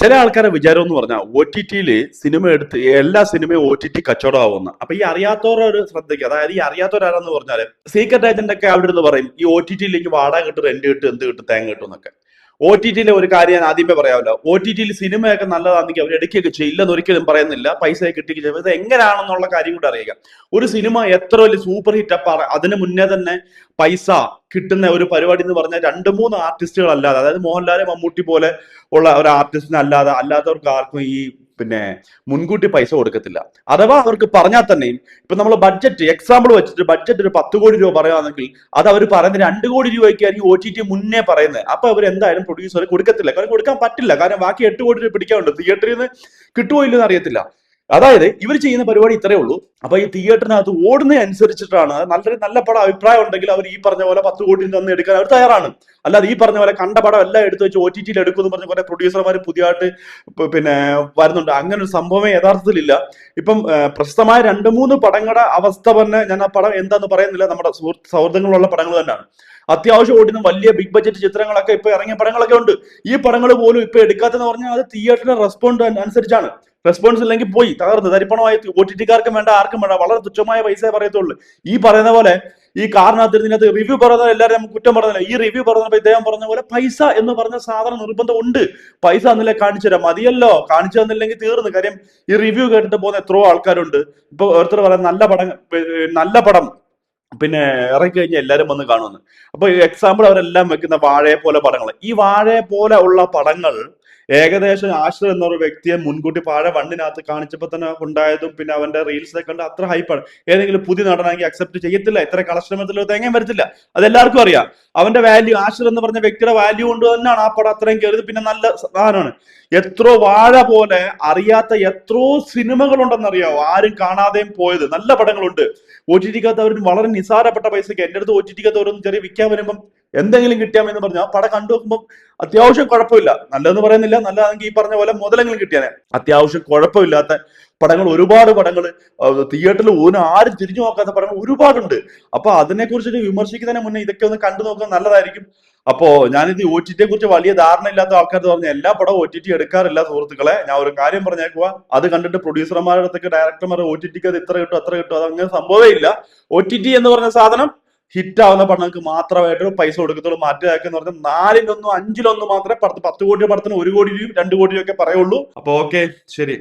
ചില ആൾക്കാരെ വിചാരം എന്ന് പറഞ്ഞാൽ OTT സിനിമ എടുത്ത് എല്ലാ സിനിമയും OTT കച്ചവടമാവുന്ന. അപ്പൊ ഈ അറിയാത്തവരൊരു ശ്രദ്ധിക്കുക. അതായത് ഈ അറിയാത്തവരാരെന്ന് പറഞ്ഞാല് സീക്രട്ട് ഏജന്റ് ഒക്കെ അവിടെ ഇരുന്ന് പറയും ഈ OTT വാടക കിട്ടും, റെന്റ് കിട്ടും, എന്ത് കിട്ടും, തേങ്ങ കിട്ടും എന്നൊക്കെ. OTT ഒരു കാര്യം ഞാൻ ആദ്യമേ പറയാമല്ലോ, OTT സിനിമയൊക്കെ നല്ലതാണെങ്കിൽ അവർ എടുക്കുകയൊക്കെ ചെയ്യില്ലെന്ന് ഒരിക്കലും പറയുന്നില്ല. പൈസ കിട്ടുകയും ചെയ്യും. ഇത് എങ്ങനെയാണെന്നുള്ള കാര്യം കൂടെ അറിയുക. ഒരു സിനിമ എത്ര വലിയ സൂപ്പർ ഹിറ്റ് അപ്പാണ് അതിന് മുന്നേ തന്നെ പൈസ കിട്ടുന്ന ഒരു പരിപാടി എന്ന് പറഞ്ഞാൽ 2-3 ആർട്ടിസ്റ്റുകൾ അല്ലാതെ, അതായത് മോഹൻലാൽ, മമ്മൂട്ടി പോലെ ഉള്ള ഒരു ആർട്ടിസ്റ്റിന് അല്ലാത്തവർക്ക് ആർക്കും ഈ മുൻകൂട്ടി പൈസ കൊടുക്കത്തില്ല. അഥവാ അവർക്ക് പറഞ്ഞാൽ തന്നെയും ഇപ്പൊ നമ്മൾ ബഡ്ജറ്റ് എക്സാമ്പിൾ വെച്ചിട്ട് ബഡ്ജറ്റ് ഒരു 10 കോടി രൂപ പറയുകയാണെങ്കിൽ അത് അവർ പറയുന്നത് 2 കോടി രൂപയ്ക്കായിരിക്കും OTT മുന്നേ പറയുന്നത്. അപ്പൊ അവർ എന്തായാലും പ്രൊഡ്യൂസർ കൊടുക്കത്തില്ല. കാരണം കൊടുക്കാൻ പറ്റില്ല. കാരണം ബാക്കി 8 കോടി രൂപ പിടിക്കാറുണ്ട്. തിയേറ്ററിൽ നിന്ന് കിട്ടുമോ ഇല്ലെന്ന് അറിയത്തില്ല. അതായത് ഇവർ ചെയ്യുന്ന പരിപാടി ഇത്രയേ ഉള്ളൂ. അപ്പൊ ഈ തിയേറ്ററിനകത്ത് ഓടുന്ന അനുസരിച്ചിട്ടാണ് നല്ല പടം അഭിപ്രായം ഉണ്ടെങ്കിൽ അവർ ഈ പറഞ്ഞ പോലെ 10 കോടി തന്നെ എടുക്കാൻ അവർ തയ്യാറാണ്. അല്ലാതെ ഈ പറഞ്ഞ പോലെ കണ്ട പടം എല്ലാം എടുത്ത് വെച്ച് OTT എടുക്കുമെന്ന് പറഞ്ഞ കുറെ പ്രൊഡ്യൂസർമാർ പുതിയതായിട്ട് വരുന്നുണ്ട്. അങ്ങനെ ഒരു സംഭവമേ യഥാർത്ഥത്തിലില്ല. ഇപ്പം പ്രശസ്തമായ 2-3 പടങ്ങളുടെ അവസ്ഥ തന്നെ ഞാൻ ആ പടം എന്താന്ന് പറയുന്നില്ല, നമ്മുടെ സൗഹൃദങ്ങളുള്ള പടങ്ങൾ തന്നെയാണ്. അത്യാവശ്യം ഓടുന്ന വലിയ ബിഗ് ബഡ്ജറ്റ് ചിത്രങ്ങളൊക്കെ ഇപ്പൊ ഇറങ്ങിയ പടങ്ങളൊക്കെ ഉണ്ട്. ഈ പടങ്ങൾ പോലും ഇപ്പൊ എടുക്കാത്തെന്ന് പറഞ്ഞാൽ അത് തിയേറ്ററിന്റെ റെസ്പോണ്ട് അനുസരിച്ചാണ്. റെസ്പോൺസ് ഇല്ലെങ്കിൽ പോയി തകർന്ന് തരിപ്പണമായി. OTT-ക്കാർക്കും വേണ്ട, ആർക്കും വേണ്ട, വളരെ തുച്ഛമായ പൈസ പറയത്തുള്ളൂ. ഈ പറയുന്ന പോലെ ഈ കാറിനകത്ത് റിവ്യൂ പറയുന്നത് എല്ലാവരും നമുക്ക് കുറ്റം പറഞ്ഞില്ല. ഈ റിവ്യൂ പറഞ്ഞപ്പോൾ ഇദ്ദേഹം പറഞ്ഞ പോലെ പൈസ എന്ന് പറഞ്ഞ സാധനം നിർബന്ധം ഉണ്ട്. പൈസ എന്നില്ല കാണിച്ചു തരാം, മതിയല്ലോ. കാണിച്ചു തന്നില്ലെങ്കിൽ തീർന്നു കാര്യം. ഈ റിവ്യൂ കേട്ടിട്ട് പോകുന്ന എത്രയോ ആൾക്കാരുണ്ട്. ഇപ്പൊ ഓരോരുത്തർ പറയാം നല്ല പടം ഇറങ്ങി കഴിഞ്ഞാൽ എല്ലാവരും വന്ന് കാണുമെന്ന്. അപ്പൊ എക്സാമ്പിൾ അവരെല്ലാം വെക്കുന്ന വാഴയെ പോലെ പടങ്ങൾ. ഈ വാഴയെ പോലെ ഉള്ള പടങ്ങൾ ഏകദേശം ആശ്രയ എന്നൊരു വ്യക്തിയെ മുൻകൂട്ടി വാഴ 1 കാണിച്ചപ്പോൾ തന്നെ ഉണ്ടായതും പിന്നെ അവന്റെ റീൽസിനെ കണ്ട് അത്ര ഹൈപ്പാണ്. ഏതെങ്കിലും പുതിയ നടനാണെങ്കിൽ അക്സെപ്റ്റ് ചെയ്യത്തില്ല. ഇത്ര കളക്ഷനത്തിലോ തേങ്ങയും വരത്തില്ല. അതെല്ലാവർക്കും അറിയാം. അവന്റെ വാല്യൂ, ആശ്രയ എന്ന് പറഞ്ഞ വ്യക്തിയുടെ വാല്യൂ കൊണ്ട് തന്നെയാണ് ആ പടം അത്രയും കയറിയത്. പിന്നെ നല്ല സാധനമാണ്. എത്രയോ വാഴ പോലെ അറിയാത്ത എത്രയോ സിനിമകളുണ്ടെന്നറിയാവോ, ആരും കാണാതെയും പോയത് നല്ല പടങ്ങളുണ്ട്. OTT-ക്കകത്ത് അവർ വളരെ നിസാരപ്പെട്ട പൈസക്ക് എന്റെ അടുത്ത് OTT-ക്കകത്ത് ഓരോന്ന് ചെറിയ വിൽക്കാൻ വരുമ്പം എന്തെങ്കിലും കിട്ടിയാമെന്ന് പറഞ്ഞാൽ ആ പടം കണ്ടു നോക്കുമ്പോൾ അത്യാവശ്യം കുഴപ്പമില്ല. നല്ലതെന്ന് പറയുന്നില്ല, നല്ലതാണെങ്കിൽ ഈ പറഞ്ഞ പോലെ മുതലെങ്കിലും കിട്ടിയാനെ. അത്യാവശ്യം കുഴപ്പമില്ലാത്ത പടങ്ങൾ, ഒരുപാട് പടങ്ങൾ തിയേറ്ററിൽ ആരും തിരിഞ്ഞു നോക്കാത്ത പടങ്ങൾ ഒരുപാടുണ്ട്. അപ്പൊ അതിനെക്കുറിച്ചിട്ട് വിമർശിക്കുന്നതിന് മുന്നേ ഇതൊക്കെ ഒന്ന് കണ്ടു നോക്കുന്നത് നല്ലതായിരിക്കും. അപ്പോ ഞാനിത് OTT-യെ കുറിച്ച് വലിയ ധാരണ ഇല്ലാത്ത ആൾക്കാർ പറഞ്ഞ എല്ലാ പടവും OTT എടുക്കാറില്ല സുഹൃത്തുക്കളെ. ഞാൻ ഒരു കാര്യം പറഞ്ഞേക്കുക, അത് കണ്ടിട്ട് പ്രൊഡ്യൂസർമാരുടെ അടുത്തൊക്കെ ഡയറക്ടർമാർ OTT-ക്ക് അത് ഇത്ര കിട്ടും അത്ര കിട്ടും, അതങ്ങനെ സംഭവമേ ഇല്ല. OTT എന്ന് പറഞ്ഞ സാധനം ഹിറ്റ് ആവുന്ന പടങ്ങൾക്ക് മാത്രമായിട്ട് പൈസ കൊടുക്കത്തുള്ളൂ. മാറ്റിയാക്കെന്ന് പറഞ്ഞാൽ 4-1 5-1 മാത്രമേ 10 കോടി പടത്തിന് 1 കോടി രൂപയും 2 കോടി രൂപയൊക്കെ പറയുള്ളൂ. അപ്പൊ ഓക്കെ, ശരി.